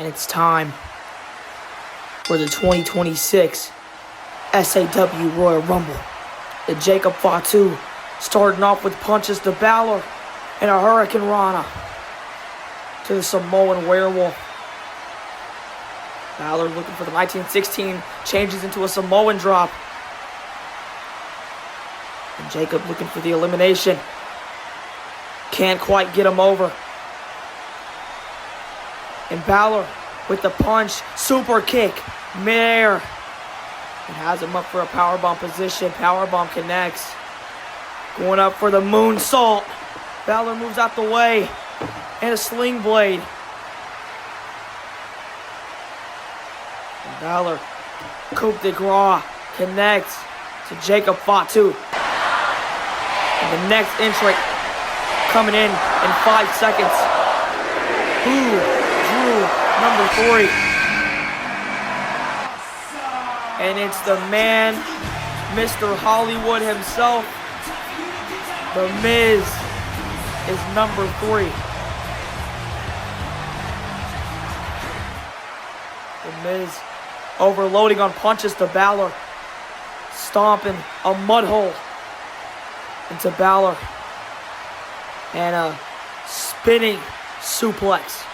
And it's time for the 2026 SAW Royal Rumble. The Jacob Fatu starting off with punches to Balor and a Hurricane Rana to the Samoan Werewolf. Balor looking for the 1916, changes into a Samoan drop. And Jacob looking for the elimination. Can't quite get him over. And Balor with the punch, super kick, midair. And has him up for a powerbomb position. Powerbomb connects. Going up for the moonsault. Balor moves out the way. And a sling blade. And Balor, coup de grace, connects to Jacob Fatu. And the next entry coming in 5 seconds. Who drew number 3? And it's the man, Mr. Hollywood himself. The Miz is number 3. The Miz overloading on punches to Balor. Stomping a mud hole into Balor. And a spinning suplex.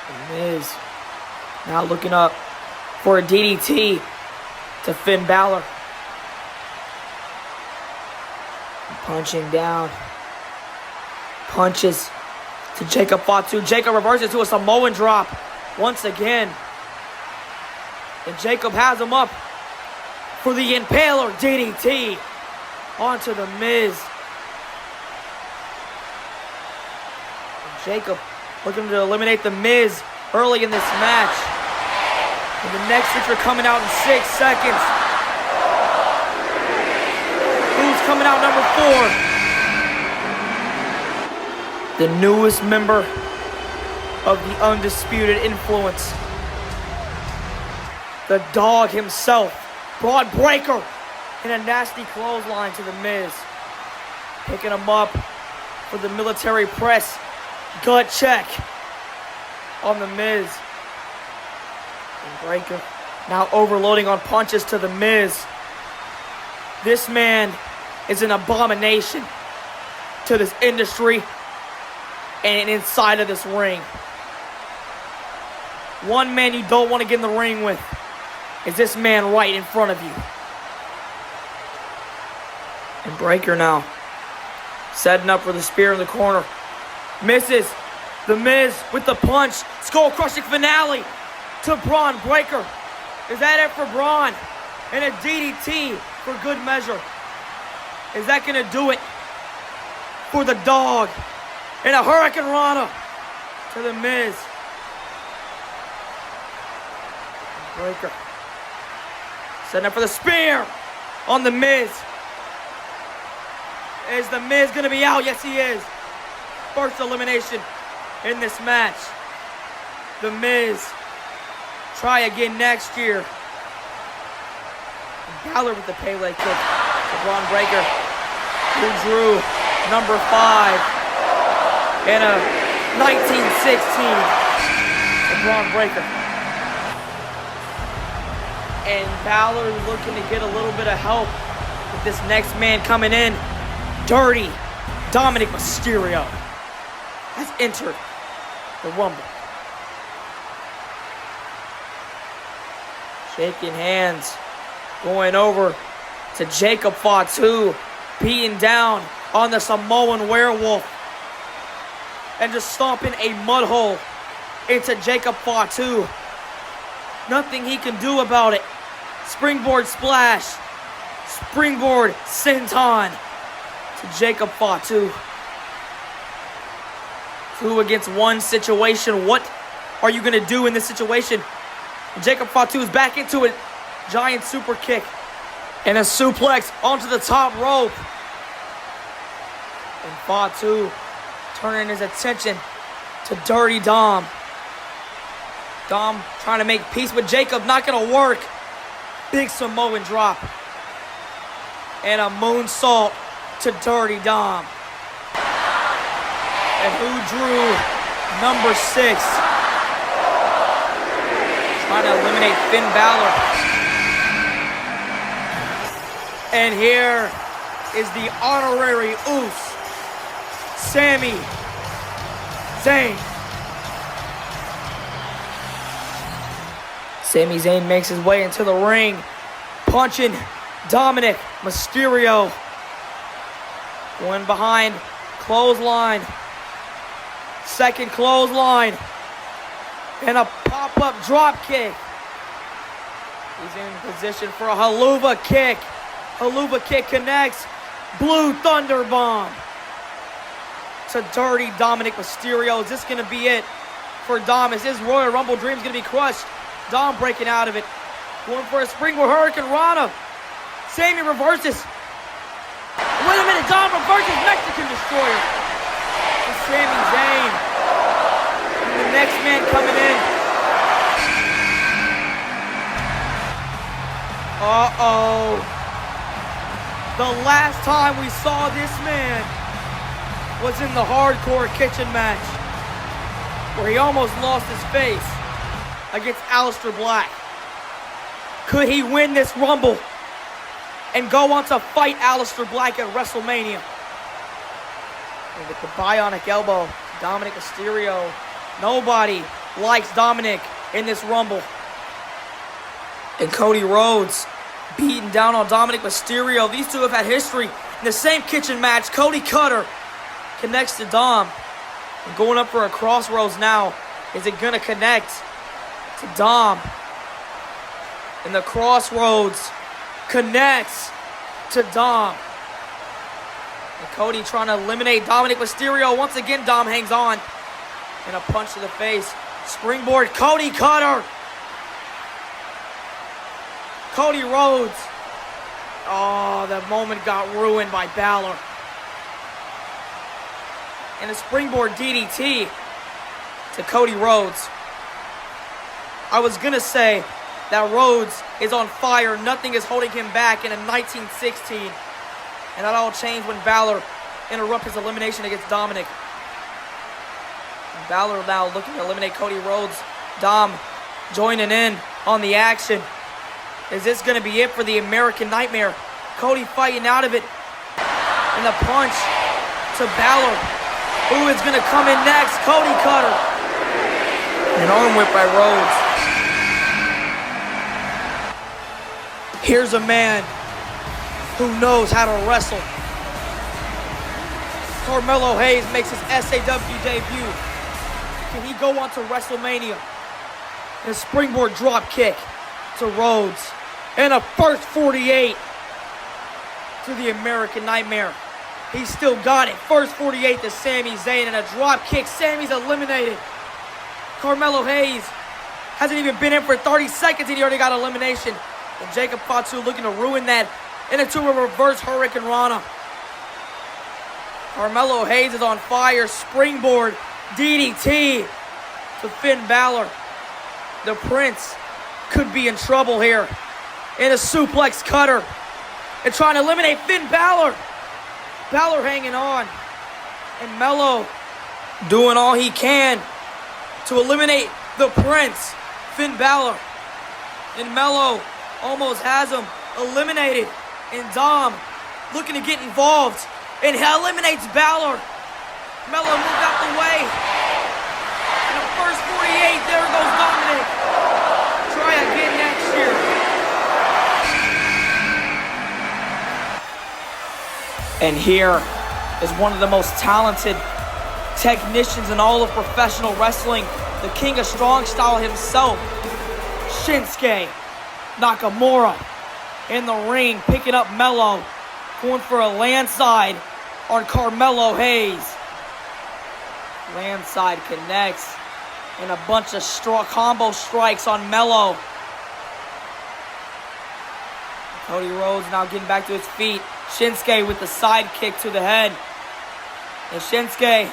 The Miz now looking up for a DDT to Finn Balor. Punching down. Punches to Jacob Fatu. Jacob reverses to a Samoan drop once again. And Jacob has him up for the Impaler DDT onto the Miz. And Jacob looking to eliminate the Miz early in this match. And the next feature coming out in 6 seconds. Who's coming out number 4? The newest member of the Undisputed Influence. The dog himself, Braun Breaker, in a nasty clothesline to the Miz. Picking him up for the military press. Gut check on the Miz. And Breaker now overloading on punches to the Miz. This man is an abomination to this industry and inside of this ring. One man you don't want to get in the ring with is this man right in front of you. And Breaker now setting up for the spear in the corner. Misses. The Miz with the punch. Skull-crushing finale to Braun Breaker. Is that it for Braun? And a DDT for good measure. Is that going to do it for the dog? And a Hurricane Rana to the Miz. Breaker setting up for the spear on the Miz. Is the Miz going to be out? Yes, he is. First elimination in this match. The Miz. Try again next year. Balor with the Pele kick to Braun Breaker, who drew number 5 in a 1916 to Braun Breaker. And Balor looking to get a little bit of help with this next man coming in. Dirty Dominic Mysterio has entered the Rumble. Shaking hands, going over to Jacob Fatu, beating down on the Samoan Werewolf, and just stomping a mud hole into Jacob Fatu. Nothing he can do about it. Springboard splash, springboard senton to Jacob Fatu. 2 against 1 situation. What are you going to do in this situation? Jacob Fatu is back into it. Giant super kick. And a suplex onto the top rope. And Fatu turning his attention to Dirty Dom. Dom trying to make peace with Jacob. Not going to work. Big Samoan drop. And a moonsault to Dirty Dom. And who drew number 6? Trying to eliminate Finn Balor. And here is the honorary Uso, Sami Zayn. Sami Zayn makes his way into the ring, punching Dominic Mysterio. Going behind, clothesline. Second clothesline. And a pop-up drop kick. He's in position for a Helluva kick. Helluva kick connects. Blue Thunder Bomb. To dirty Dominic Mysterio. Is this going to be it for Dom? Is his Royal Rumble dream going to be crushed? Dom breaking out of it. Going for a springboard Hurricane Rana. Sami reverses. Wait a minute, Dom reverses Mexican Destroyer. To Sami Zayn. And the next man coming in. Uh-oh. The last time we saw this man was in the Hardcore Kitchen match, where he almost lost his face against Aleister Black. Could he win this Rumble and go on to fight Aleister Black at WrestleMania? And with the bionic elbow, Dominic Mysterio. Nobody likes Dominic in this Rumble. And Cody Rhodes beating down on Dominic Mysterio. These two have had history in the same kitchen match. Cody Cutter connects to Dom. And going up for a crossroads now. Is it going to connect to Dom? And the crossroads connects to Dom. And Cody trying to eliminate Dominic Mysterio. Once again, Dom hangs on. And a punch to the face. Springboard, Cody Cutter. Cody Rhodes. Oh, that moment got ruined by Balor. And a springboard DDT to Cody Rhodes. I was going to say that Rhodes is on fire. Nothing is holding him back in a 1916. And that all changed when Balor interrupted his elimination against Dominic. And Balor now looking to eliminate Cody Rhodes. Dom joining in on the action. Is this going to be it for the American Nightmare? Cody fighting out of it. And the punch to Balor. Who is going to come in next? Cody Cutter. An arm whip by Rhodes. Here's a man who knows how to wrestle. Carmelo Hayes makes his SAW debut. Can he go on to WrestleMania? And a springboard drop kick to Rhodes. And a first 48 to the American Nightmare. He's still got it. First 48 to Sami Zayn and a drop kick. Sami's eliminated. Carmelo Hayes hasn't even been in for 30 seconds and he already got elimination. And Jacob Fatu looking to ruin that into a reverse Hurricane Rana. Carmelo Hayes is on fire. Springboard DDT to Finn Balor. The Prince could be in trouble here. And a suplex cutter. And trying to eliminate Finn Balor. Balor hanging on. And Melo doing all he can to eliminate the Prince, Finn Balor. And Melo almost has him eliminated. And Dom looking to get involved. And he eliminates Balor. Melo moved out the way. And the first 48, there goes Dominic. Try again next year. And here is one of the most talented technicians in all of professional wrestling. The king of strong style himself, Shinsuke Nakamura, in the ring, picking up Melo, going for a landslide on Carmelo Hayes. Landslide connects, and a bunch of combo strikes on Melo. Cody Rhodes now getting back to his feet. Shinsuke with the side kick to the head. And Shinsuke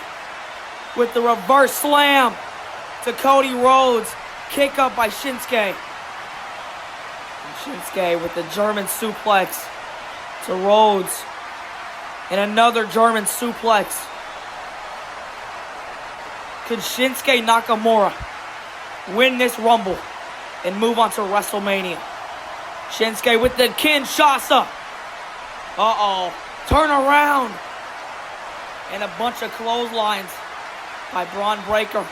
with the reverse slam to Cody Rhodes. Kick up by Shinsuke. And Shinsuke with the German suplex to Rhodes. And another German suplex. Could Shinsuke Nakamura win this Rumble and move on to WrestleMania? Shinsuke with the Kinshasa. Turn around. And a bunch of clotheslines by Bron Breakker.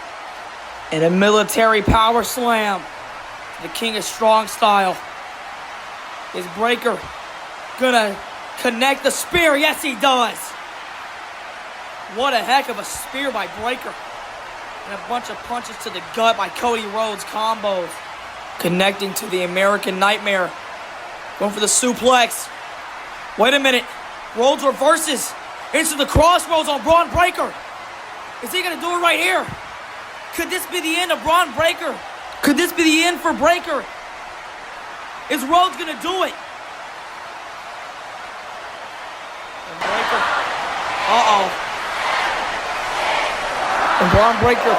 And a military power slam. The King of Strong Style. Is Breakker gonna connect the spear? Yes, he does. What a heck of a spear by Breakker. And a bunch of punches to the gut by Cody Rhodes combos. Connecting to the American Nightmare. Going for the suplex. Wait a minute. Rhodes reverses into the crossroads on Bron Breakker. Is he going to do it right here? Could this be the end of Bron Breakker? Could this be the end for Breakker? Is Rhodes going to do it? And Breakker. And Bron Breakker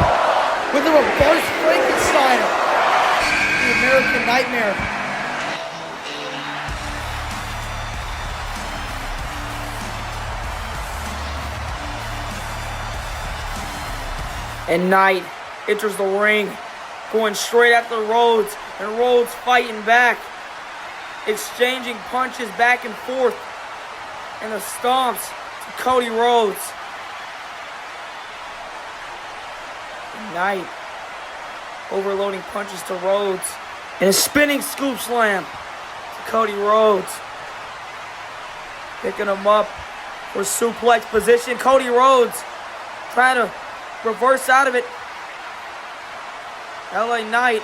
with the reverse Frankensteiner. The American Nightmare. And Knight enters the ring, going straight after Rhodes, and Rhodes fighting back, exchanging punches back and forth, and the stomps to Cody Rhodes. And Knight overloading punches to Rhodes, and a spinning scoop slam to Cody Rhodes. Picking him up for suplex position. Cody Rhodes trying to reverse out of it. LA Knight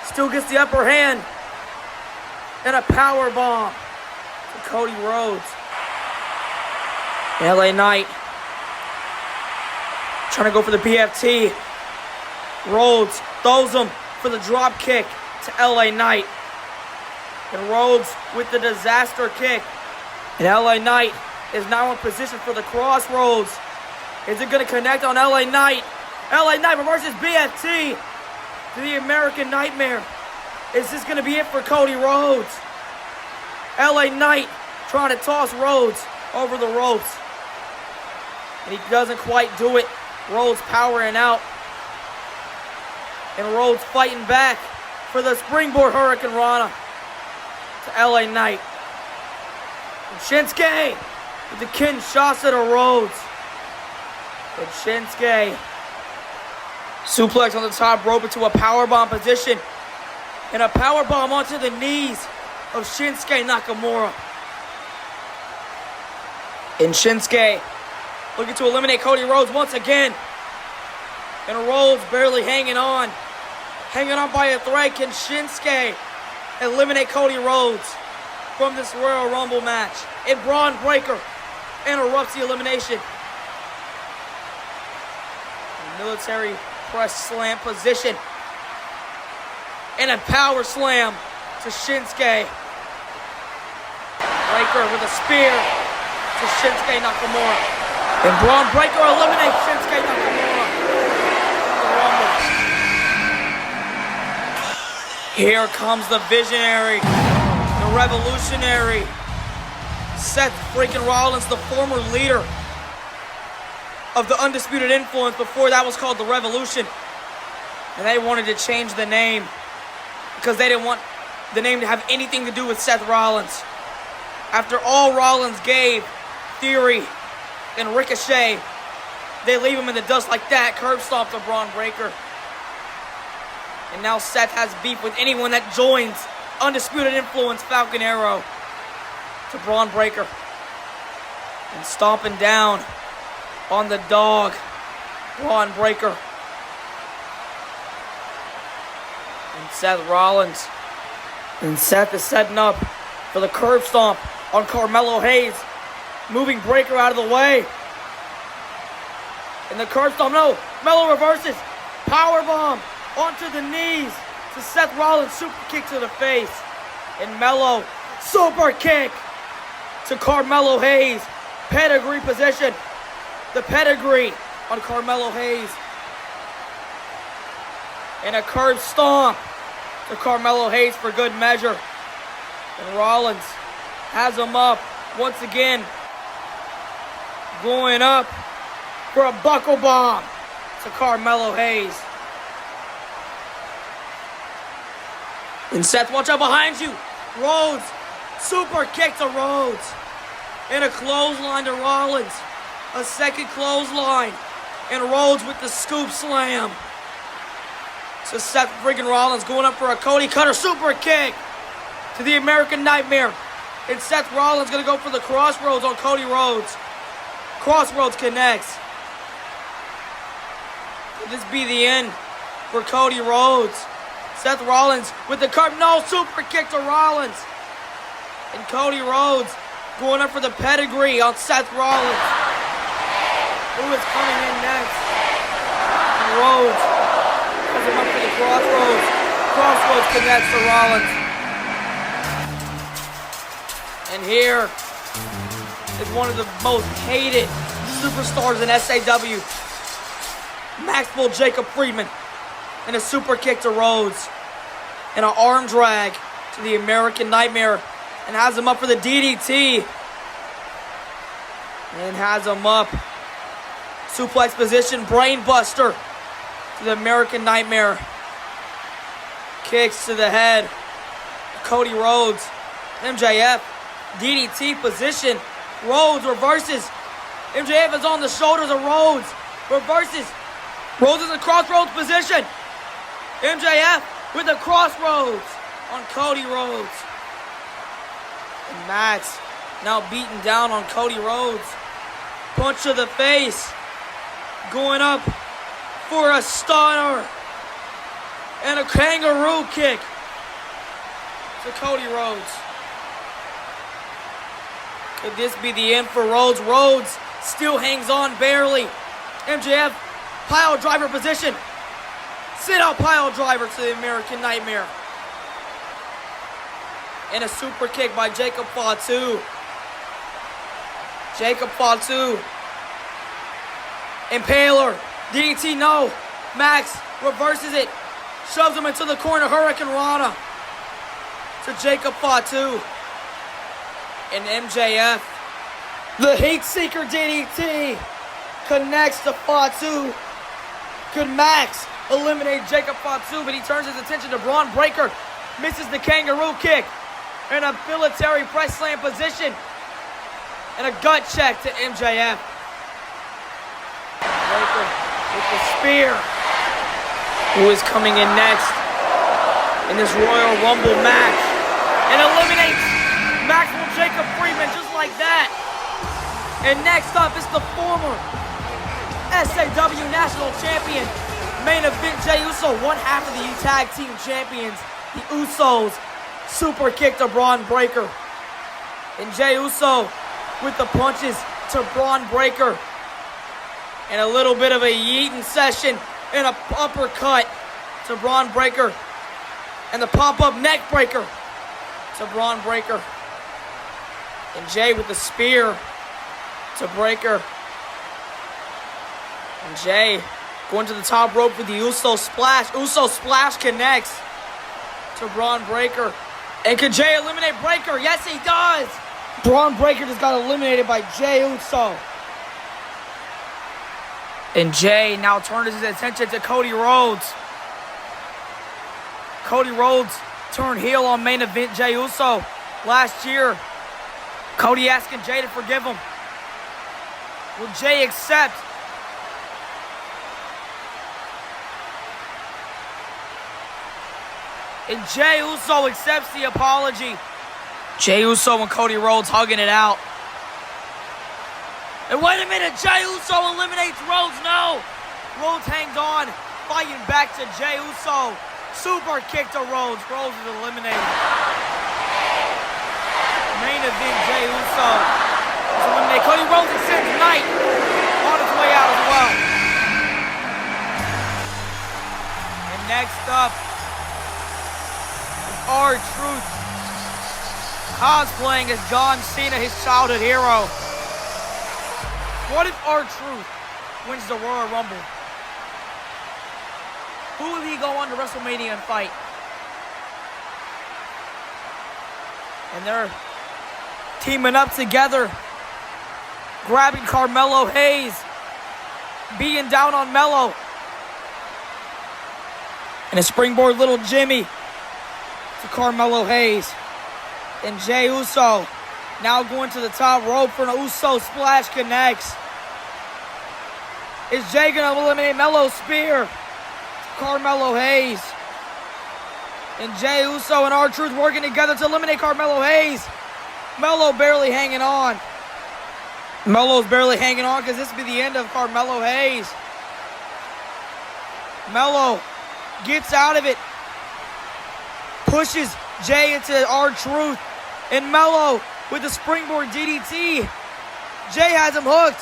still gets the upper hand. And a power bomb to Cody Rhodes. LA Knight trying to go for the BFT. Rhodes throws him for the drop kick to LA Knight. And Rhodes with the disaster kick. And LA Knight is now in position for the crossroads. Is it going to connect on LA Knight? LA Knight reverses BFT to the American Nightmare. Is this going to be it for Cody Rhodes? LA Knight trying to toss Rhodes over the ropes. And he doesn't quite do it. Rhodes powering out. And Rhodes fighting back for the springboard Hurricane Rana to LA Knight. And Shinsuke with the Kinshasa to Rhodes. And Shinsuke suplex on the top rope into a powerbomb position. And a powerbomb onto the knees of Shinsuke Nakamura. And Shinsuke looking to eliminate Cody Rhodes once again. And Rhodes barely hanging on. Hanging on by a thread. Can Shinsuke eliminate Cody Rhodes from this Royal Rumble match? And Bron Breakker interrupts the elimination. Military press slam position. And a power slam to Shinsuke. Breakker with a spear to Shinsuke Nakamura. And Bron Breakker eliminates Shinsuke Nakamura from the Rumble. Here comes the visionary, the revolutionary, Seth freaking Rollins, the former leader of the Undisputed Influence. Before that was called the Revolution. And they wanted to change the name because they didn't want the name to have anything to do with Seth Rollins. After all Rollins gave Theory and Ricochet, they leave him in the dust like that. Curb stomp to Bron Breakker. And now Seth has beef with anyone that joins Undisputed Influence Falcon Arrow to Bron Breakker. And stomping down on the dog, Bron Breakker. And Seth Rollins. And Seth is setting up for the curb stomp on Carmelo Hayes. Moving Breakker out of the way. And the curb stomp, no, Melo reverses. Powerbomb onto the knees to Seth Rollins. Super kick to the face. And Melo, super kick to Carmelo Hayes. Pedigree position. The pedigree on Carmelo Hayes. And a curb stomp to Carmelo Hayes for good measure. And Rollins has him up once again. Going up for a buckle bomb to Carmelo Hayes. And Seth, watch out behind you. Rhodes, super kick to Rhodes. And a clothesline to Rollins. A second clothesline. And Rhodes with the scoop slam. So Seth friggin' Rollins going up for a Cody Cutter super kick to the American Nightmare. And Seth Rollins gonna go for the Crossroads on Cody Rhodes. Crossroads connects. Could this be the end for Cody Rhodes? Seth Rollins with the no super kick to Rollins. And Cody Rhodes going up for the pedigree on Seth Rollins. Who is coming in next? And Rhodes has him up for the Crossroads. Crossroads connects to Rollins. And here is one of the most hated superstars in SAW. Maxwell Jacob Friedman. And a super kick to Rhodes. And an arm drag to the American Nightmare. And has him up for the DDT. And has him up. Suplex position, brain buster to the American Nightmare. Kicks to the head. Cody Rhodes. MJF. DDT position. Rhodes reverses. MJF is on the shoulders of Rhodes. Reverses. Rhodes is in Crossroads position. MJF with the Crossroads on Cody Rhodes. And Max now beaten down on Cody Rhodes. Punch to the face. Going up for a stunner. And a kangaroo kick to Cody Rhodes. Could this be the end for Rhodes? Rhodes still hangs on barely. MJF, pile driver position. Sit out pile driver to the American Nightmare. And a super kick by Jacob Fatu. Jacob Fatu. Impaler. DDT, no. Max reverses it. Shoves him into the corner. Hurricane Rana to Jacob Fatu. And MJF. The Heat Seeker DDT connects to Fatu. Could Max eliminate Jacob Fatu, but he turns his attention to Braun Breaker. Misses the kangaroo kick. And a military press slam position. And a gut check to MJF. Breaker with the spear. Who is coming in next in this Royal Rumble match. And eliminates Maxwell Jacob Friedman just like that. And next up is the former SAW National Champion. Main event Jey Uso, one half of the Tag Team Champions. The Usos super kick to Braun Breaker. And Jey Uso with the punches to Braun Breaker. And a little bit of a yeeting session and a uppercut to Braun Breaker. And the pop-up neck breaker to Braun Breaker. And Jey with the spear to Breaker. And Jey going to the top rope for the Uso splash. Uso splash connects to Braun Breaker. And could Jey eliminate Breaker? Yes, he does. Braun Breaker just got eliminated by Jey Uso. And Jey now turns his attention to Cody Rhodes. Cody Rhodes turned heel on main event Jey Uso last year. Cody asking Jey to forgive him. Will Jey accept? And Jey Uso accepts the apology. Jey Uso and Cody Rhodes hugging it out. And wait a minute, Jey Uso eliminates Rhodes. No! Rhodes hangs on, fighting back to Jey Uso. Super kick to Rhodes. Rhodes is eliminated. Main event Jey Uso is eliminated. Cody Rhodes extends Knight on his way out as well. And next up, R-Truth cosplaying as John Cena, his childhood hero. What if R-Truth wins the Royal Rumble? Who will he go on to WrestleMania and fight? And they're teaming up together, grabbing Carmelo Hayes, beating down on Melo. And a springboard little Jimmy to Carmelo Hayes. And Jey Uso now going to the top rope for an Uso splash, connects. Is Jey going to eliminate Melo's spear? Carmelo Hayes. And Jey Uso and R-Truth working together to eliminate Carmelo Hayes. Melo barely hanging on. Melo's barely hanging on because this will be the end of Carmelo Hayes. Melo gets out of it. Pushes Jey into R-Truth. And Melo with the springboard DDT. Jey has him hooked.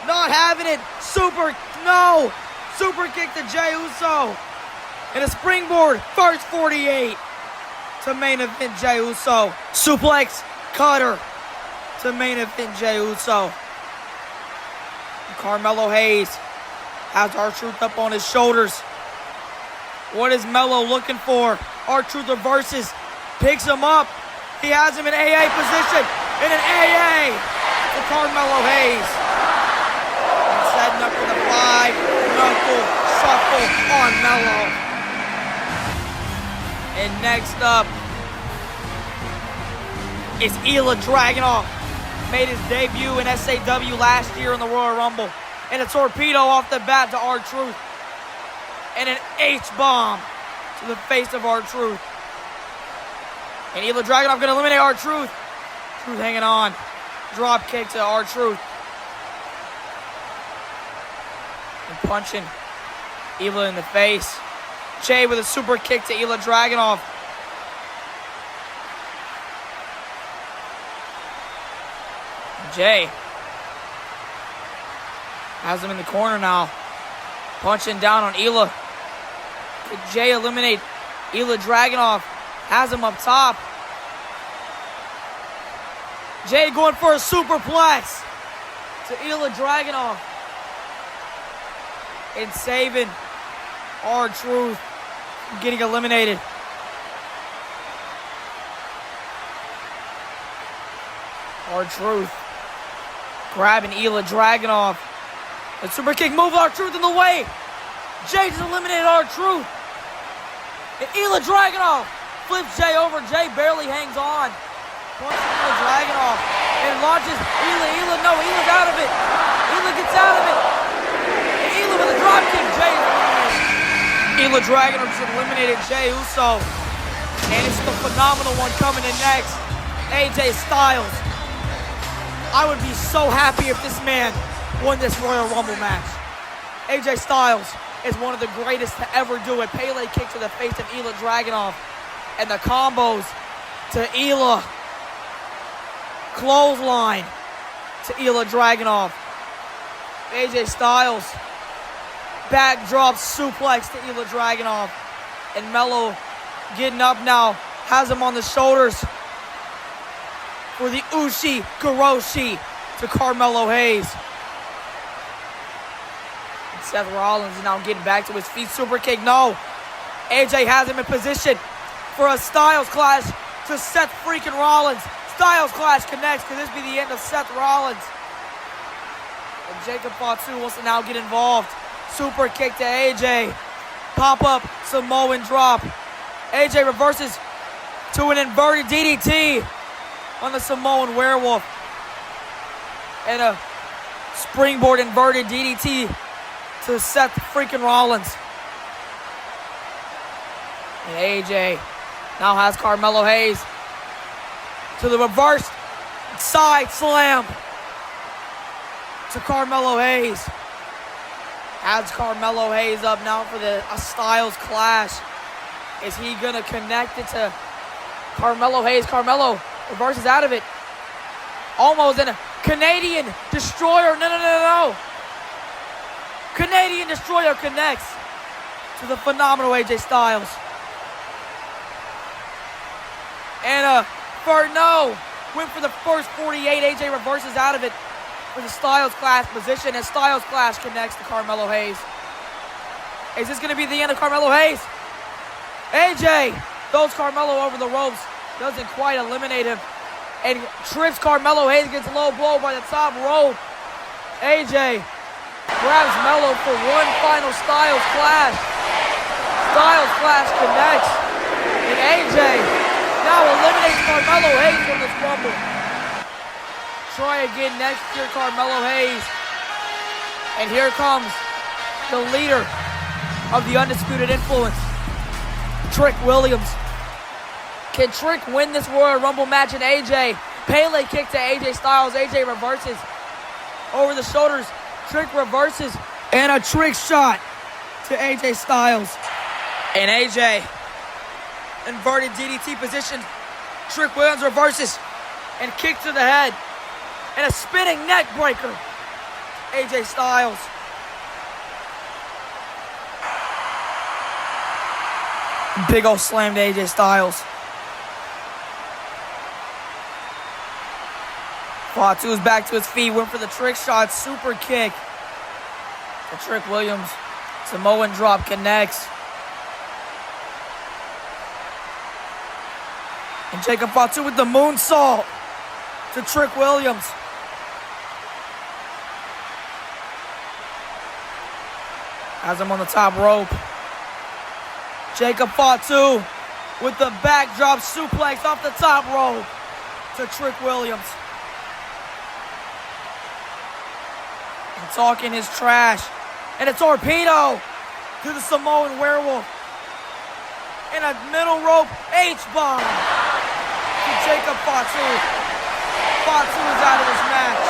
Not having it. Super kick to Jey Uso. And a springboard, first 48 to main event Jey Uso. Suplex cutter to main event Jey Uso. And Carmelo Hayes has R-Truth up on his shoulders. What is Melo looking for? R-Truth reverses, picks him up. He has him in AA position. In an AA to Carmelo Hayes. And setting up for the 5-knuckle shuffle on Melo. And next up is Ilja Dragunov. Made his debut in SAW last year in the Royal Rumble. And a torpedo off the bat to R-Truth. And an H-bomb to the face of R-Truth. And Ilja Dragunov going to eliminate R-Truth. Truth hanging on. Drop kick to R-Truth. And punching Ilja in the face. Jey with a super kick to Ilja Dragunov. Jey has him in the corner now. Punching down on Ilja. Could Jey eliminate Ilja Dragunov? Has him up top. Jey going for a superplex to Ilja Dragunov. And saving R-Truth from getting eliminated. R-Truth grabbing Ilja Dragunov. A super kick move, R-Truth in the way. Jey just eliminated R-Truth. And Ilja Dragunov flips Jey over. Jey barely hangs on. Punches Ilja Dragunov and launches Ilja. Ilja's out of it. Ilja gets out of it. And Ilja with a drop kick. Jey is eliminated. Ilja Dragunov just eliminated Jey Uso. And it's the phenomenal one coming in next. AJ Styles. I would be so happy if this man won this Royal Rumble match. AJ Styles is one of the greatest to ever do it. Pele kick to the face of Ilja Dragunov. And the combos to Ilja. Clothesline to Ilja Dragunov. AJ Styles. Backdrop suplex to Ilja Dragunov. And Melo getting up now. Has him on the shoulders. For the Ushi Kuroshi to Carmelo Hayes. And Seth Rollins is now getting back to his feet. Super kick, no. AJ has him in position for a Styles Clash to Seth freaking Rollins. Styles Clash connects. Could this be the end of Seth Rollins? And Jacob Fatu wants to now get involved. Super kick to AJ. Pop-up Samoan drop. AJ reverses to an inverted DDT on the Samoan Werewolf. And a springboard inverted DDT to Seth freaking Rollins. And AJ now has Carmelo Hayes to the reverse side slam to Carmelo Hayes. Has Carmelo Hayes up now for the Styles Clash. Is he going to connect it to Carmelo Hayes? Carmelo reverses out of it. Almost in a Canadian Destroyer. No. Canadian Destroyer connects to the phenomenal AJ Styles. And went for the first 48. AJ reverses out of it for the Styles Clash position. And Styles Clash connects to Carmelo Hayes. Is this going to be the end of Carmelo Hayes? AJ throws Carmelo over the ropes. Doesn't quite eliminate him. And trips Carmelo Hayes, gets a low blow by the top rope. AJ grabs Melo for one final Styles Clash. Styles Clash connects. And AJ now eliminates Carmelo Hayes from this Rumble. Try again next year, Carmelo Hayes. And here comes the leader of the Undisputed Influence, Trick Williams. Can Trick win this Royal Rumble match? And AJ, Pele kick to AJ Styles. AJ reverses over the shoulders. Trick reverses. And a trick shot to AJ Styles. And AJ, inverted DDT position. Trick Williams reverses and kick to the head. And a spinning neck breaker. AJ Styles. Big ol' slam to AJ Styles. Fatu is back to his feet. Went for the trick shot. Super kick. The Trick Williams. Samoan drop connects. And Jacob Fatu with the moonsault to Trick Williams. Has him on the top rope. Jacob Fatu with the backdrop suplex off the top rope to Trick Williams. And talking his trash. And a torpedo to the Samoan Werewolf. And a middle rope H-bomb to Jacob Fatu. Fatu is out of this match.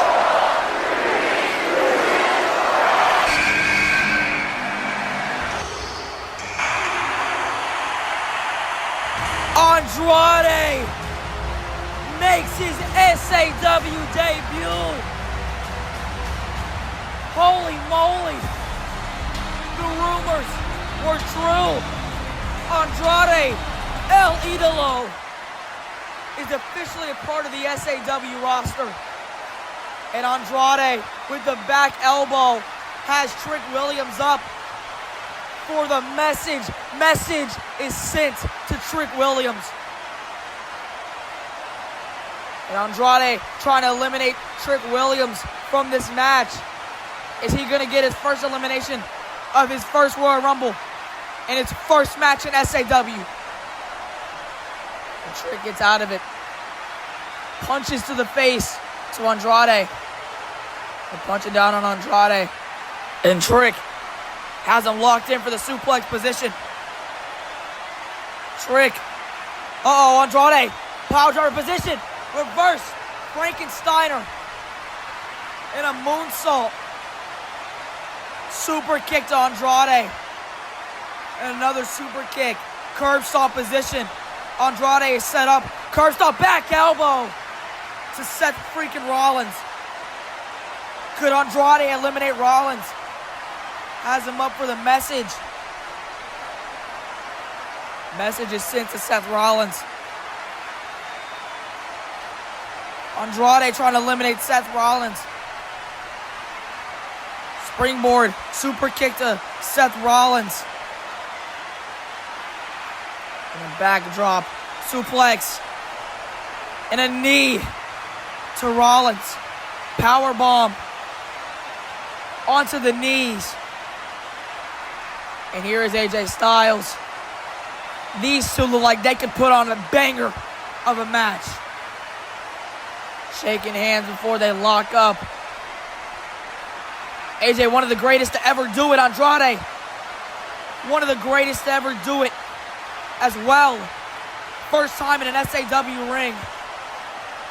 Andrade makes his SAW debut. Holy moly. The rumors were true. Andrade El Idolo is officially a part of the SAW roster. And Andrade with the back elbow has Trick Williams up for the message. Message is sent to Trick Williams. And Andrade trying to eliminate Trick Williams from this match. Is he going to get his first elimination of his first Royal Rumble and his first match in SAW? And Trick gets out of it. Punches to the face to Andrade. And punching down on Andrade. And Trick has him locked in for the suplex position. Trick. Uh-oh, Andrade. Power driver position. Reverse. Frankensteiner. And a moonsault. Super kick to Andrade. And another super kick. Curb stop position. Andrade is set up. Curb stop back elbow to Seth freaking Rollins. Could Andrade eliminate Rollins? Has him up for the message. Message is sent to Seth Rollins. Andrade trying to eliminate Seth Rollins. Springboard, super kick to Seth Rollins. And a backdrop, suplex. And a knee to Rollins. Powerbomb onto the knees. And here is AJ Styles. These two look like they could put on a banger of a match. Shaking hands before they lock up. AJ, one of the greatest to ever do it. Andrade, one of the greatest to ever do it as well. First time in an SAW ring.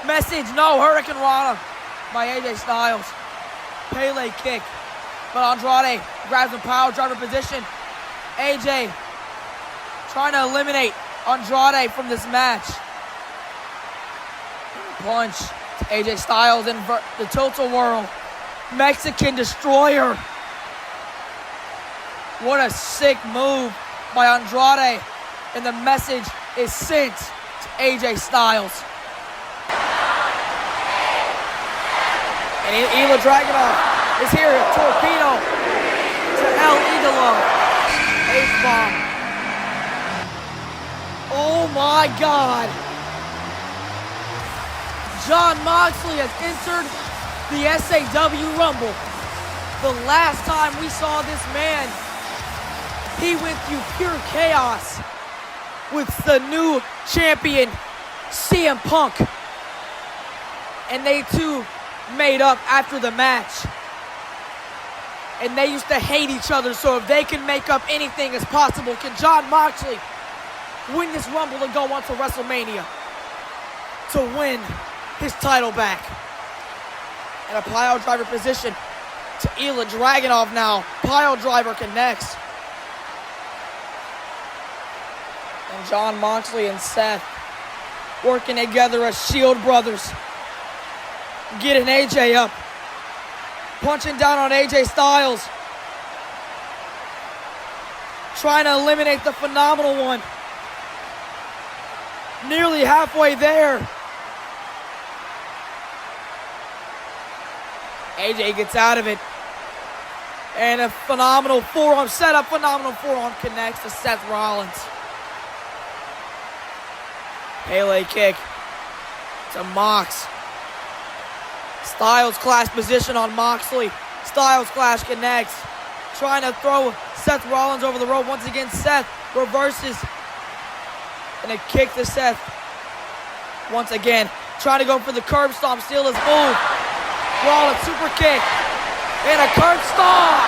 Message, no, Hurricane Rana by AJ Styles. Pele kick. But Andrade grabs the power driver position. AJ trying to eliminate Andrade from this match. Punch to AJ Styles in the Total World. Mexican Destroyer. What a sick move by Andrade. And the message is sent to AJ Styles. And Ilja Dragunov is here. Torpedo to El Idolo. H-bomb. Oh my God. Jon Moxley has entered the SAW Rumble. The last time we saw this man He went through pure chaos with the new champion, CM Punk. And they two made up after the match. And they used to hate each other, so if they can make up anything as possible, can Jon Moxley win this Rumble and go on to WrestleMania to win his title back? And a pile driver position to Ilja Dragunov now. Pile driver connects. And Jon Moxley and Seth working together as Shield brothers. Getting AJ up. Punching down on AJ Styles. Trying to eliminate the Phenomenal One. Nearly halfway there. AJ gets out of it. And a phenomenal forearm setup. Phenomenal forearm connects to Seth Rollins. Pele kick to Mox. Styles Clash position on Moxley. Styles Clash connects. Trying to throw Seth Rollins over the rope. Once again, Seth reverses. And a kick to Seth. Once again, trying to go for the curb stomp. Steal his move. Rollins super kick. And a curb stomp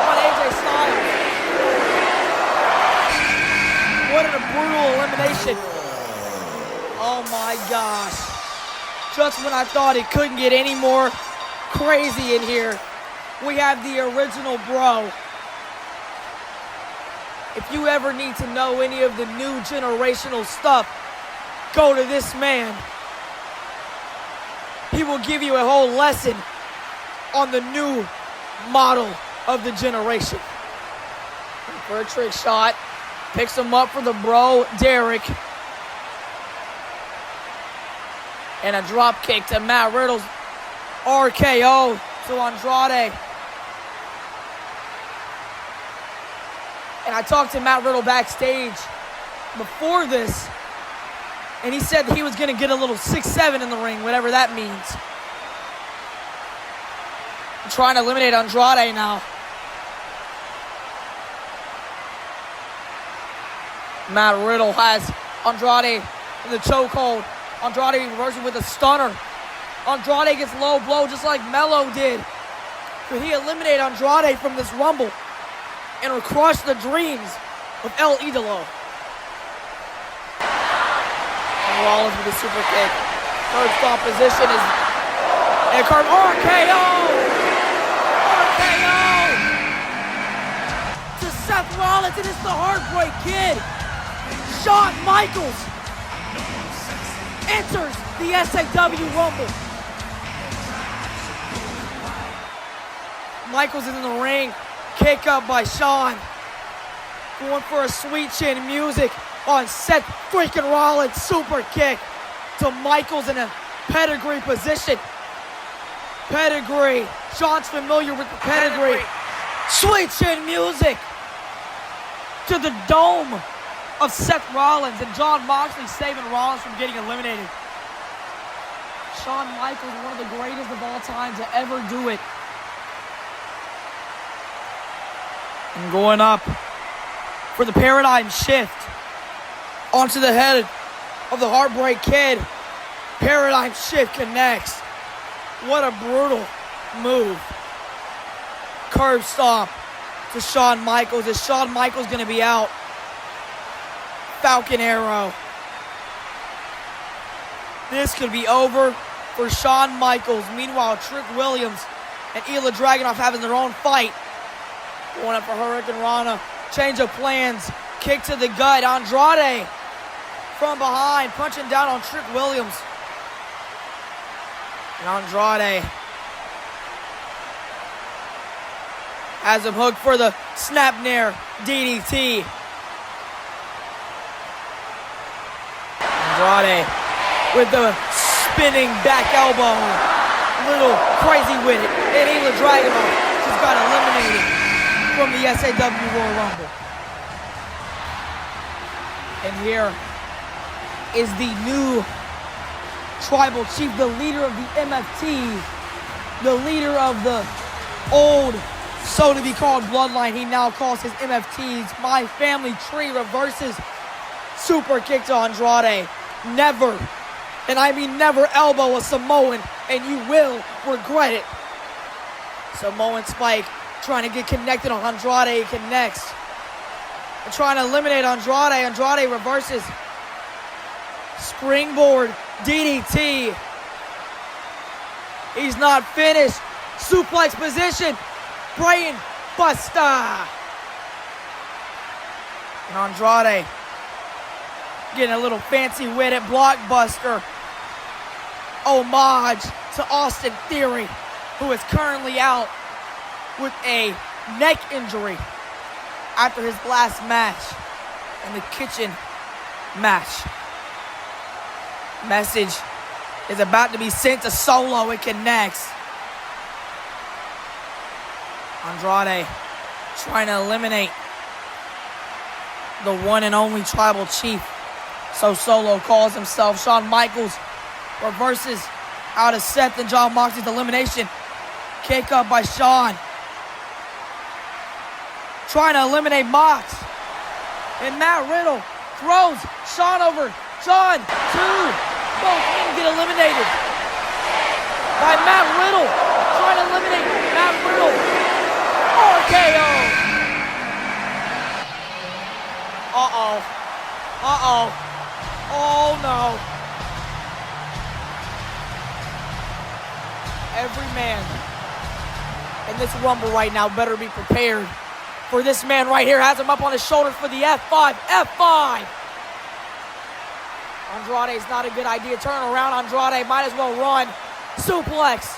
on AJ Styles. What a brutal elimination. Oh my gosh. Just when I thought it couldn't get any more crazy in here, we have the original bro. If you ever need to know any of the new generational stuff, go to this man. He will give you a whole lesson on the new model of the generation. For a trick shot, picks him up for the bro, Derek. And a drop kick to Matt Riddle's RKO to Andrade. And I talked to Matt Riddle backstage before this, and he said he was going to get a little 6-7 in the ring, whatever that means. I'm trying to eliminate Andrade now. Matt Riddle has Andrade in the chokehold. Andrade reversing with a stunner. Andrade gets low blow just like Melo did. Could he eliminate Andrade from this Rumble and crush the dreams of El Idolo? And Rollins with a super kick. Third stomp position is and RKO! RKO! To Seth Rollins, and it's the Heartbreak Kid. Shawn Michaels enters the SAW Rumble. Michaels is in the ring. Kick up by Shawn. Going for a sweet chin music on Seth freaking Rollins. Super kick to Michaels in a pedigree position. Pedigree. Shawn's familiar with the pedigree. Sweet chin music to the dome of Seth Rollins, and Jon Moxley saving Rollins from getting eliminated. Shawn Michaels, one of the greatest of all time to ever do it. And going up for the paradigm shift onto the head of the Heartbreak Kid. Paradigm shift connects. What a brutal move. Curb stomp to Shawn Michaels. Is Shawn Michaels going to be out? Falcon Arrow. This could be over for Shawn Michaels. Meanwhile, Trick Williams and Ilja Dragunov having their own fight. Going up for Hurricane Rana. Change of plans. Kick to the gut. Andrade from behind, punching down on Trick Williams. And Andrade has him hooked for the snap nair DDT. Andrade with the spinning back elbow. Little crazy with it. And Ilja Dragunov just got eliminated from the SAW Royal Rumble. And here is the new Tribal Chief, the leader of the MFT, the leader of the old So to be called Bloodline, he now calls his MFTs My Family Tree. Reverses super kick to Andrade. Never, and I mean never, elbow a Samoan, and you will regret it. Samoan Spike trying to get connected on Andrade. He connects. They're trying to eliminate Andrade. Andrade reverses. Springboard DDT. He's not finished. Suplex position. Brain Buster. And Andrade getting a little fancy with it. Blockbuster. Homage to Austin Theory, who is currently out with a neck injury after his last match in the kitchen match. Message is about to be sent to Solo. It connects. Andrade trying to eliminate the one and only tribal chief. So Solo calls himself. Shawn Michaels reverses out of Seth and Jon Moxley's elimination. Kick up by Shawn. Trying to eliminate Mox. And Matt Riddle throws Shawn over. Shawn, two. Both men get eliminated by Matt Riddle. Trying to eliminate Matt Riddle. RKO. Uh-oh. Uh-oh. Oh, no. Every man in this Rumble right now better be prepared for this man right here. Has him up on his shoulders for the F5. F5. Andrade is not a good idea. Turn around, Andrade. Might as well run. Suplex.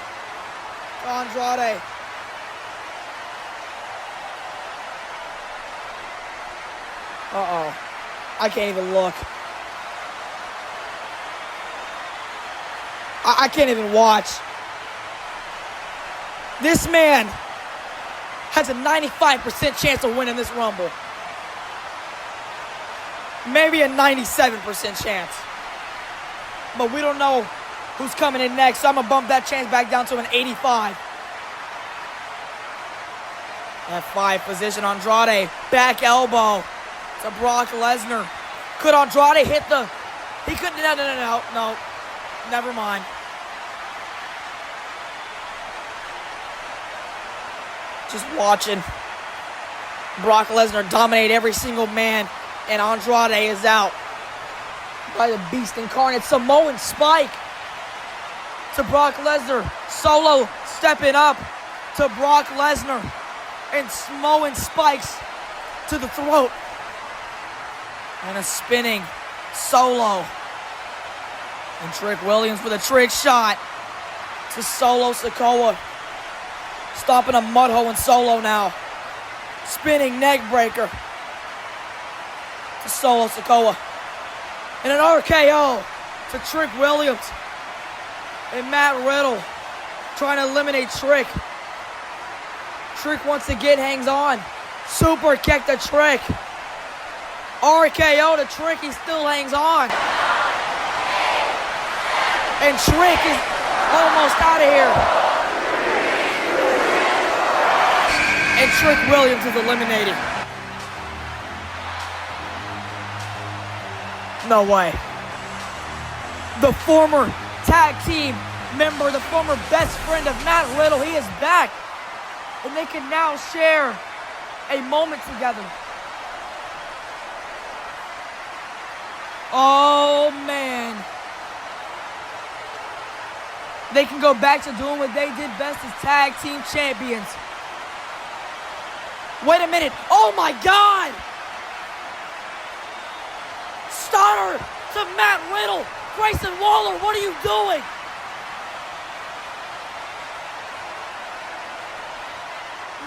Andrade. Uh-oh. I can't even look. I can't even watch. This man has a 95% chance of winning this Rumble. Maybe a 97% chance. But we don't know who's coming in next, so I'm going to bump that chance back down to an 85. F5 position, Andrade. Back elbow to Brock Lesnar. Could Andrade hit the... He couldn't... No. Never mind. Just watching Brock Lesnar dominate every single man, and Andrade is out by the Beast Incarnate. Samoan Spike to Brock Lesnar. Solo stepping up to Brock Lesnar, and Samoan Spikes to the throat, and a spinning Solo. And Trick Williams with a trick shot to Solo Sikoa. Stomping a mud hole in Solo now. Spinning neck breaker to Solo Sikoa. And an RKO to Trick Williams. And Matt Riddle trying to eliminate Trick. Trick once again hangs on. Super kick to Trick. RKO to Trick. He still hangs on. And Trick is almost out of here. And Trick Williams is eliminated. No way. The former tag team member, the former best friend of Matt Riddle, he is back. And they can now share a moment together. Oh, man. They can go back to doing what they did best as tag team champions. Wait a minute. Oh, my God. Stunner to Matt Riddle. Grayson Waller, what are you doing?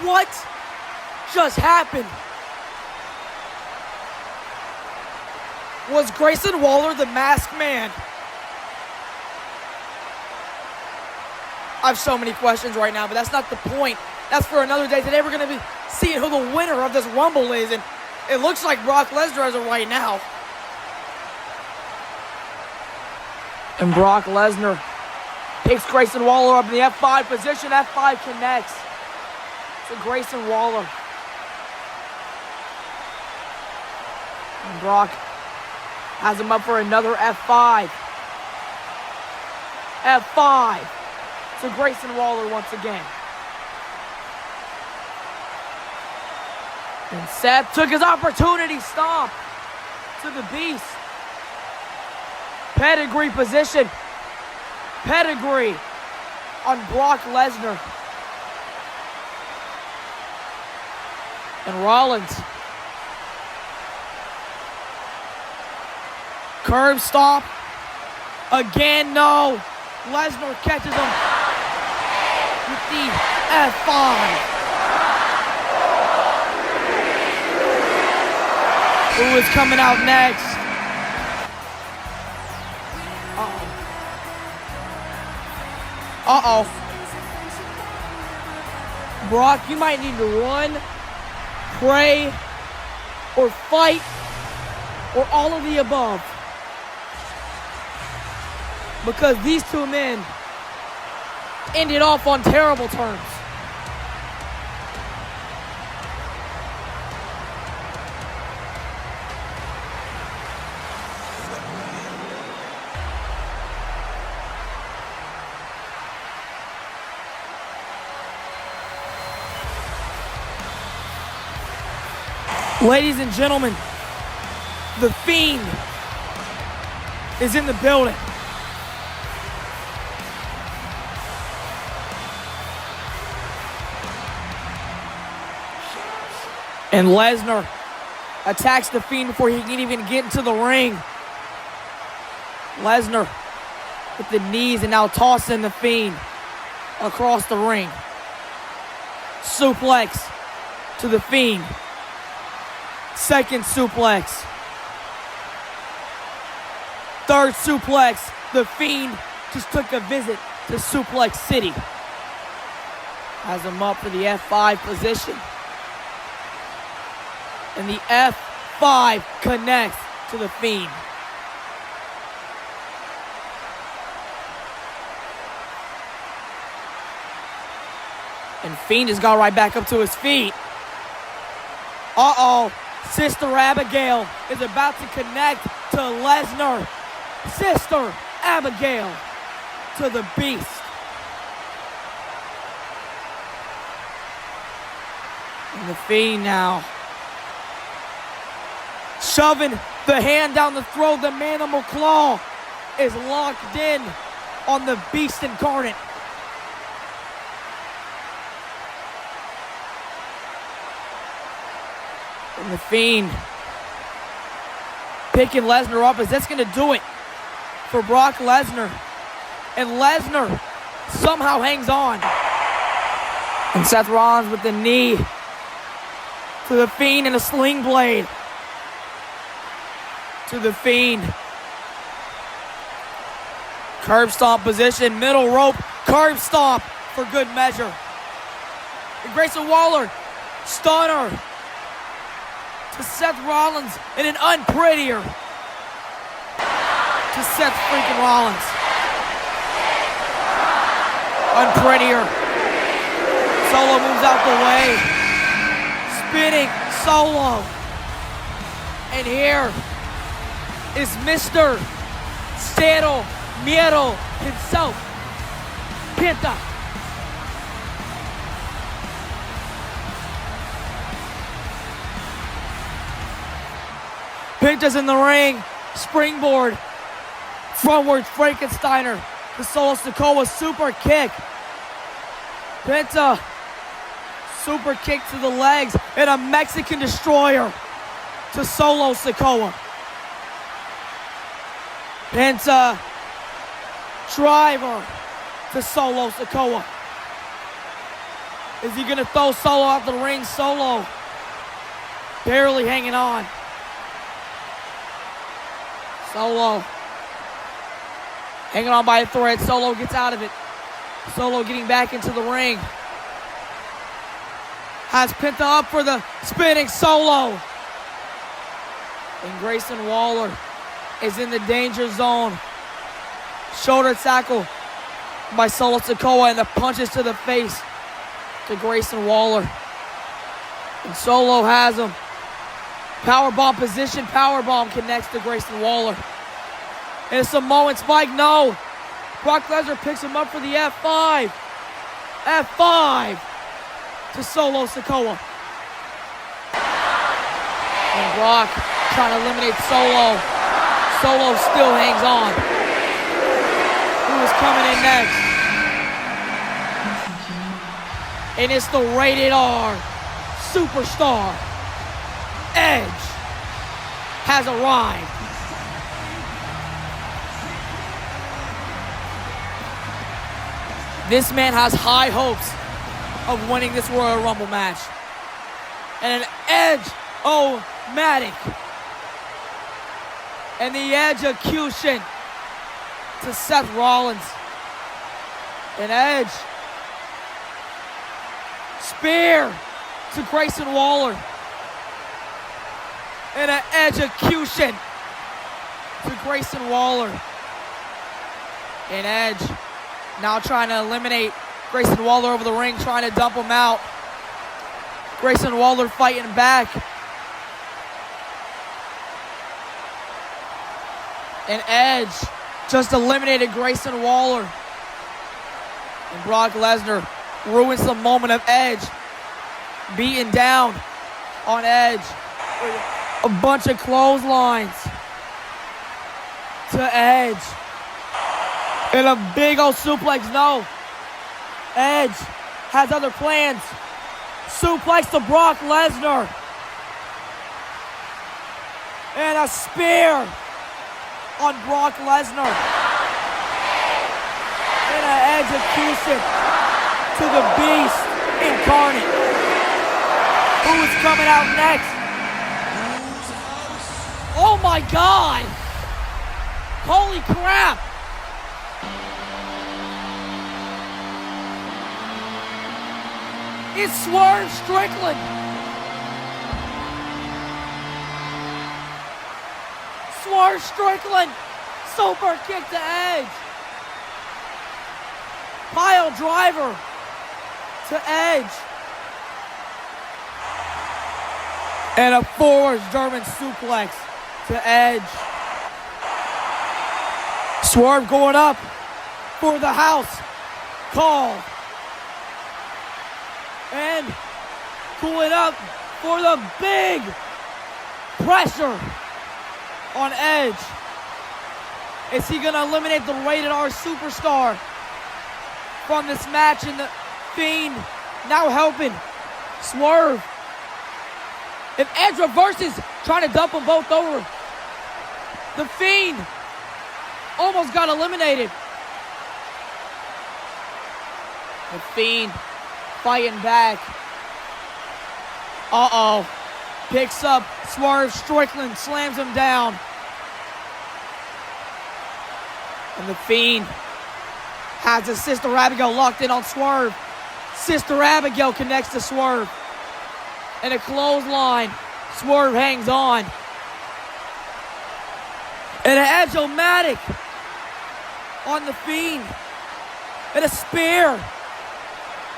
What just happened? Was Grayson Waller the masked man? I have so many questions right now, but that's not the point. That's for another day. Today we're going to be seeing who the winner of this Rumble is, and it looks like Brock Lesnar as of right now. And Brock Lesnar picks Grayson Waller up in the F5 position. F5 connects. to Grayson Waller. And Brock has him up for another F5. F5 to Grayson Waller once again. And Seth took his opportunity stomp to the Beast. Pedigree position. Pedigree on Brock Lesnar. And Rollins. Curb stomp. Again, no. Lesnar catches him with the F5. Who is coming out next? Uh-oh. Brock, you might need to run, pray, or fight, or all of the above. Because these two men ended off on terrible terms. Ladies and gentlemen, The Fiend is in the building. And Lesnar attacks The Fiend before he can even get into the ring. Lesnar with the knees and now tossing The Fiend across the ring. Suplex to The Fiend. Second suplex. Third suplex. The Fiend just took a visit to Suplex City. Has him up for the F5 position. And the F5 connects to The Fiend. And Fiend has got right back up to his feet. Uh-oh. Sister Abigail is about to connect to Lesnar. Sister Abigail to the Beast. And The Fiend now shoving the hand down the throat. The Manimal Claw is locked in on the Beast incarnate. And The Fiend picking Lesnar up. Is this going to do it for Brock Lesnar? And Lesnar somehow hangs on. And Seth Rollins with the knee to The Fiend and a sling blade to The Fiend. Curb stomp position, middle rope, curb stomp for good measure. And Grayson Waller, stunner to Seth Rollins and an unprettier to Seth freaking Rollins. Unprettier. Solo moves out the way. Spinning Solo. And here is Mr. Cero Miedo himself, Penta. Penta's in the ring, springboard, frontwards Frankensteiner, the Solo Sikoa super kick. Penta, super kick to the legs, and a Mexican destroyer to Solo Sikoa. Penta, driver to Solo Sikoa. Is he gonna throw Solo out the ring? Solo barely hanging on. Solo hanging on by a thread. Solo gets out of it. Solo getting back into the ring. Has Penta up for the spinning Solo. And Grayson Waller is in the danger zone. Shoulder tackle by Solo Sikoa and the punches to the face to Grayson Waller. And Solo has him. Powerbomb position. Powerbomb connects to Grayson Waller. And a Samoan spike. No. Brock Lesnar picks him up for the F5. F5 to Solo Sikoa. And Brock trying to eliminate Solo. Solo still hangs on. Who is coming in next? And it's the Rated R Superstar. Edge has arrived. This man has high hopes of winning this Royal Rumble match. And an Edge-o-matic. And the Edge-ecution to Seth Rollins. And Edge. Spear to Grayson Waller. And an Edge-ecution to Grayson Waller. And Edge now trying to eliminate Grayson Waller over the ring, trying to dump him out. Grayson Waller fighting back. And Edge just eliminated Grayson Waller. And Brock Lesnar ruins the moment of Edge beating down on Edge. A bunch of clotheslines to Edge. And a big old suplex. No. Edge has other plans. Suplex to Brock Lesnar. And a spear on Brock Lesnar. And an execution to the Beast incarnate. Who is coming out next? Oh my God! Holy crap! It's Swerve Strickland. Swerve Strickland. Super kick to Edge. Pile driver to Edge. And a forward German suplex to Edge. Swerve going up for the house call. And cooling up for the big pressure on Edge. Is he going to eliminate the Rated R Superstar from this match? And the Fiend now helping Swerve. If Edge reverses, trying to dump them both over. The Fiend almost got eliminated. The Fiend fighting back. Uh-oh. Picks up Swerve Strickland, slams him down. And the Fiend has his Sister Abigail locked in on Swerve. Sister Abigail connects to Swerve. And a clothesline. Swerve hangs on. And an Edge-o-matic on the Fiend. And a spear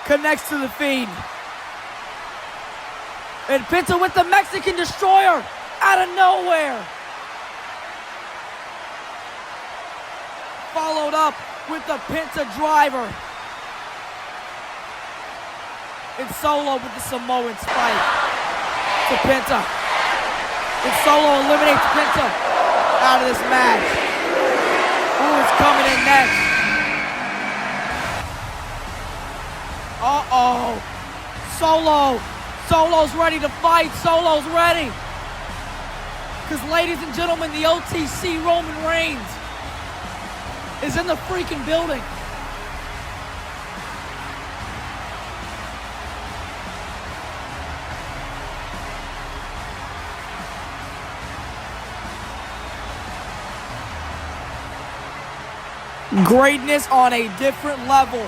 connects to the Fiend. And Penta with the Mexican Destroyer out of nowhere. Followed up with the Penta Driver. And Solo with the Samoan spike to Penta. And Solo eliminates Penta out of this match. Who is coming in next? Uh-oh. Solo's ready to fight. Solo's ready. Because, ladies and gentlemen, the OTC Roman Reigns is in the freaking building. Greatness on a different level.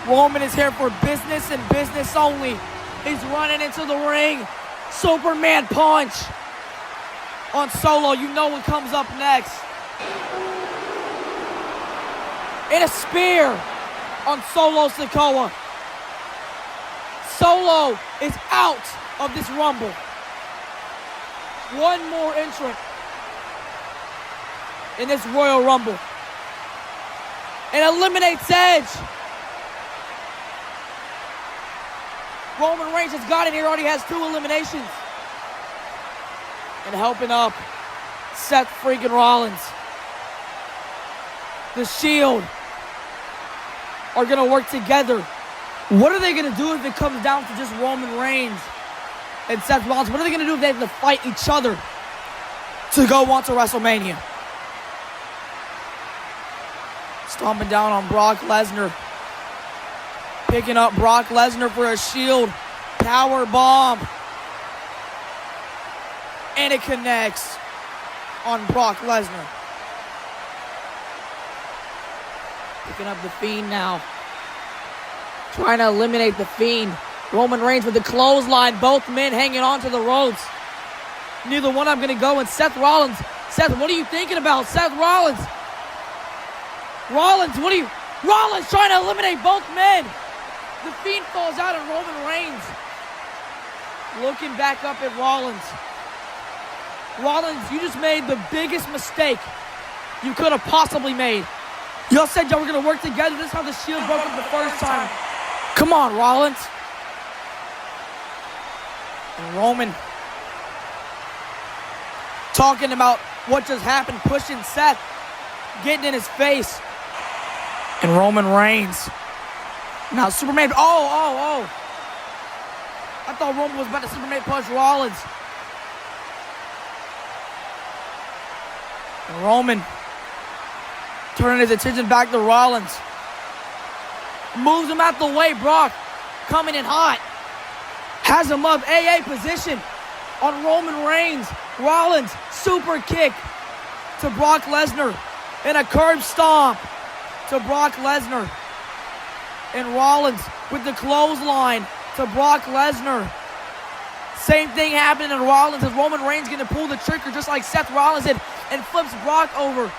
Roman is here for business and business only. He's running into the ring. Superman punch on Solo. You know what comes up next. And a spear on Solo Sikoa. Solo is out of this Rumble. One more entrant in this Royal Rumble. And eliminates Edge. Roman Reigns has got in here, already has 2 eliminations. And helping up Seth freaking Rollins. The Shield are going to work together. What are they going to do if it comes down to just Roman Reigns and Seth Rollins? What are they going to do if they have to fight each other to go on to WrestleMania? Stomping down on Brock Lesnar. Picking up Brock Lesnar for a Shield power bomb. And it connects on Brock Lesnar. Picking up the Fiend now. Trying to eliminate the Fiend. Roman Reigns with the clothesline. Both men hanging onto the ropes. Neither one I'm going to go. And Seth Rollins. Seth, what are you thinking about? Seth Rollins. Rollins trying to eliminate both men. The Fiend falls out and Roman Reigns looking back up at Rollins. Rollins, you just made the biggest mistake you could have possibly made. Y'all said y'all were going to work together. This is how the Shield broke up the first time. Come on, Rollins. And Roman talking about what just happened, pushing Seth, getting in his face. And Roman Reigns. Now Superman. Oh. I thought Roman was about to Superman punch Rollins. And Roman turning his attention back to Rollins. Moves him out the way. Brock coming in hot. Has him up. AA position on Roman Reigns. Rollins super kick to Brock Lesnar. And a curb stomp to Brock Lesnar. And Rollins with the clothesline to Brock Lesnar. Same thing happening in Rollins as Roman Reigns going to pull the trigger just like Seth Rollins did and flips Brock over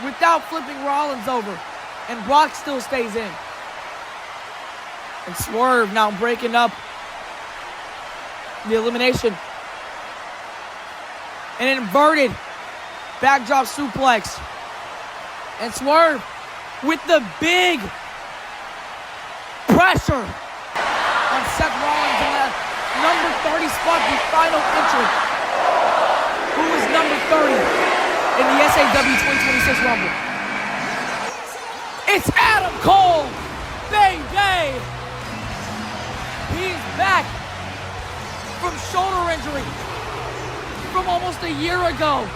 without flipping Rollins over. And Brock still stays in. And Swerve now breaking up the elimination. An inverted backdrop suplex. And Swerve with the big pressure on Seth Rollins in the number 30 spot, the final entrant. Who is number 30 in the SAW 2026 Rumble? It's Adam Cole, baby! He's back from shoulder injury from almost a year ago.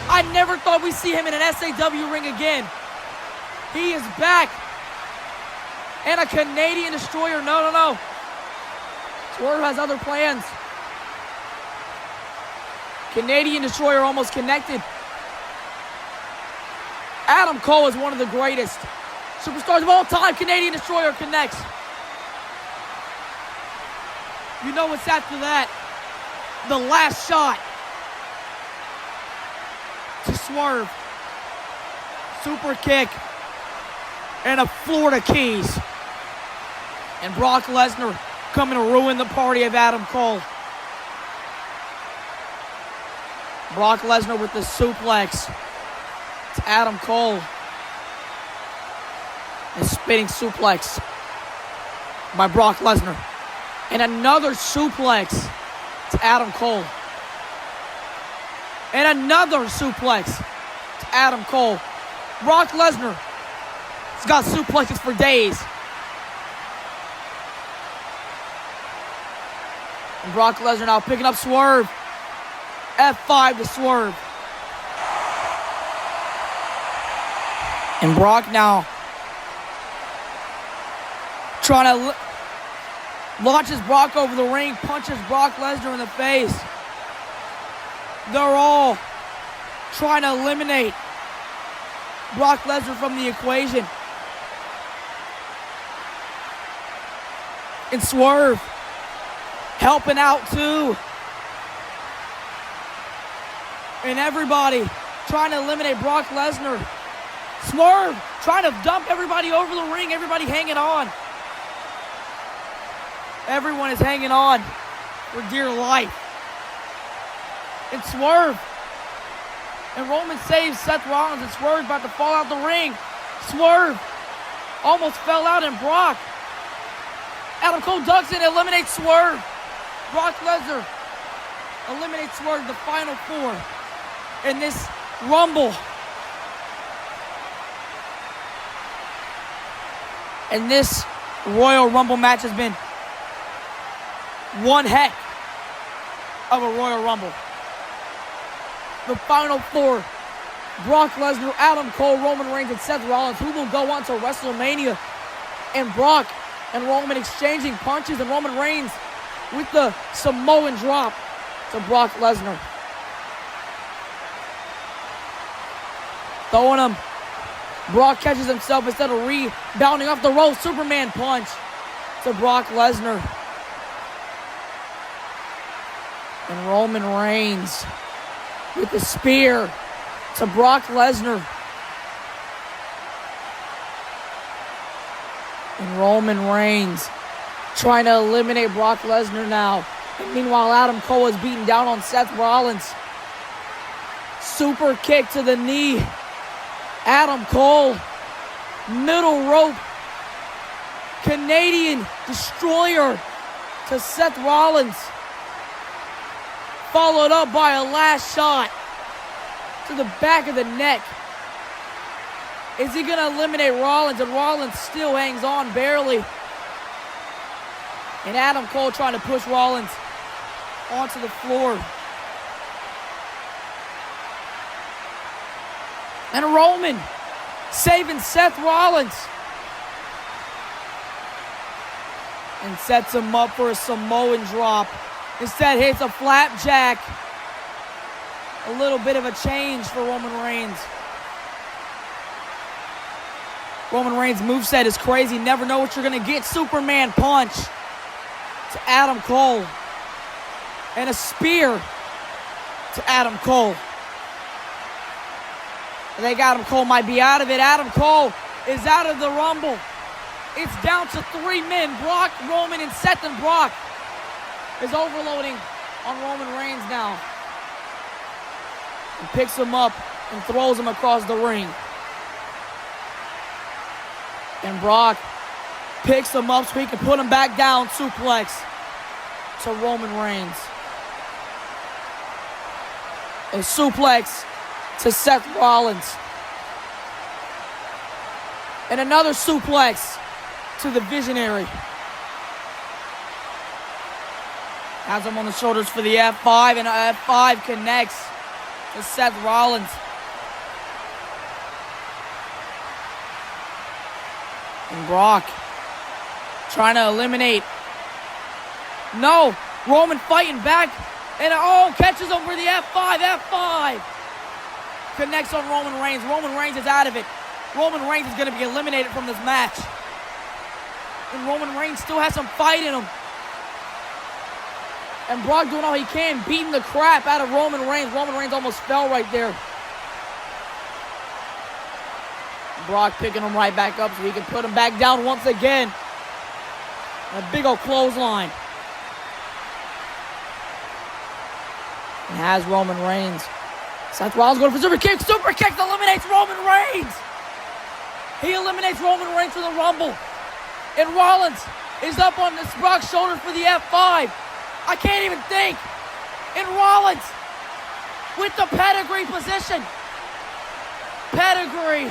I never thought we'd see him in an SAW ring again. He is back. And a Canadian Destroyer. No. Swerve has other plans. Canadian Destroyer almost connected. Adam Cole is one of the greatest superstars of all time. Canadian Destroyer connects. You know what's after that? The last shot to Swerve. Super kick. And a Florida Keys. And Brock Lesnar coming to ruin the party of Adam Cole. Brock Lesnar with the suplex. It's Adam Cole. A spinning suplex by Brock Lesnar. And another suplex to Adam Cole. And another suplex to Adam Cole. Brock Lesnar has got suplexes for days. And Brock Lesnar now picking up Swerve. F5 to Swerve. And Brock now trying to launches Brock over the ring, punches Brock Lesnar in the face. They're all trying to eliminate Brock Lesnar from the equation. And Swerve helping out too. And everybody trying to eliminate Brock Lesnar Swerve trying to dump everybody over the ring. Everybody hanging on. Everyone is hanging on for dear life. And Swerve. And Roman saves Seth Rollins, and Swerve's about to fall out the ring. Swerve almost fell out, and Brock. Adam Cole ducks in, eliminates Swerve. Brock Lesnar eliminates Swerve, the final four in this Rumble. And this Royal Rumble match has been one heck of a Royal Rumble. The final four: Brock Lesnar, Adam Cole, Roman Reigns, and Seth Rollins, who will go on to WrestleMania. And Brock and Roman exchanging punches, and Roman Reigns with the Samoan drop to Brock Lesnar. Throwing him. Brock catches himself instead of rebounding off the rope. Superman punch to Brock Lesnar. And Roman Reigns with the spear to Brock Lesnar. And Roman Reigns trying to eliminate Brock Lesnar now. And meanwhile, Adam Cole is beating down on Seth Rollins. Super kick to the knee. Adam Cole, middle rope, Canadian destroyer to Seth Rollins. Followed up by a last shot to the back of the neck. Is he going to eliminate Rollins? And Rollins still hangs on barely. And Adam Cole trying to push Rollins onto the floor. And Roman saving Seth Rollins. And sets him up for a Samoan drop. Instead hits a flapjack. A little bit of a change for Roman Reigns. Roman Reigns' moveset is crazy. Never know what you're going to get. Superman punch to Adam Cole. And a spear to Adam Cole. I think Adam Cole might be out of it. Adam Cole is out of the Rumble. It's down to 3 men. Brock, Roman, and Seth. And Brock is overloading on Roman Reigns now. And picks him up and throws him across the ring. And Brock picks him up so he can put him back down. Suplex to Roman Reigns. A suplex to Seth Rollins. And another suplex to the Visionary. Has him on the shoulders for the F5, and F5 connects to Seth Rollins. And Brock trying to eliminate. No, Roman fighting back. And catches him for the F5, F5. Connects on Roman Reigns. Roman Reigns is out of it. Roman Reigns is going to be eliminated from this match. And Roman Reigns still has some fight in him. And Brock doing all he can, beating the crap out of Roman Reigns. Roman Reigns almost fell right there. Brock picking him right back up so he can put him back down once again. And a big old clothesline. And has Roman Reigns. Seth Rollins going for super kick. Super kick eliminates Roman Reigns. He eliminates Roman Reigns from the Rumble. And Rollins is up on this Brock's shoulder for the F5. I can't even think. And Rollins with the pedigree position. Pedigree.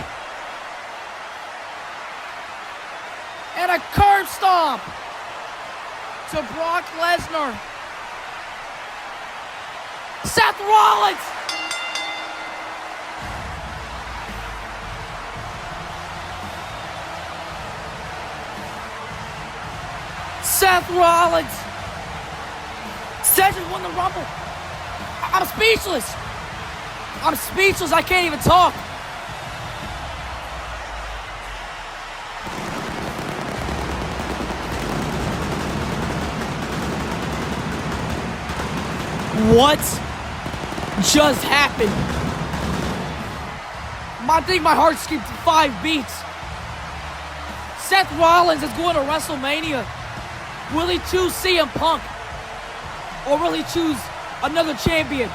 And a curb stomp to Brock Lesnar. Seth Rollins. Seth Rollins. Cedric won the Rumble. I'm speechless. I'm speechless. I can't even talk. What just happened? I think my heart skipped 5 beats. Seth Rollins is going to WrestleMania. Will he choose CM Punk? Or will he choose another champion?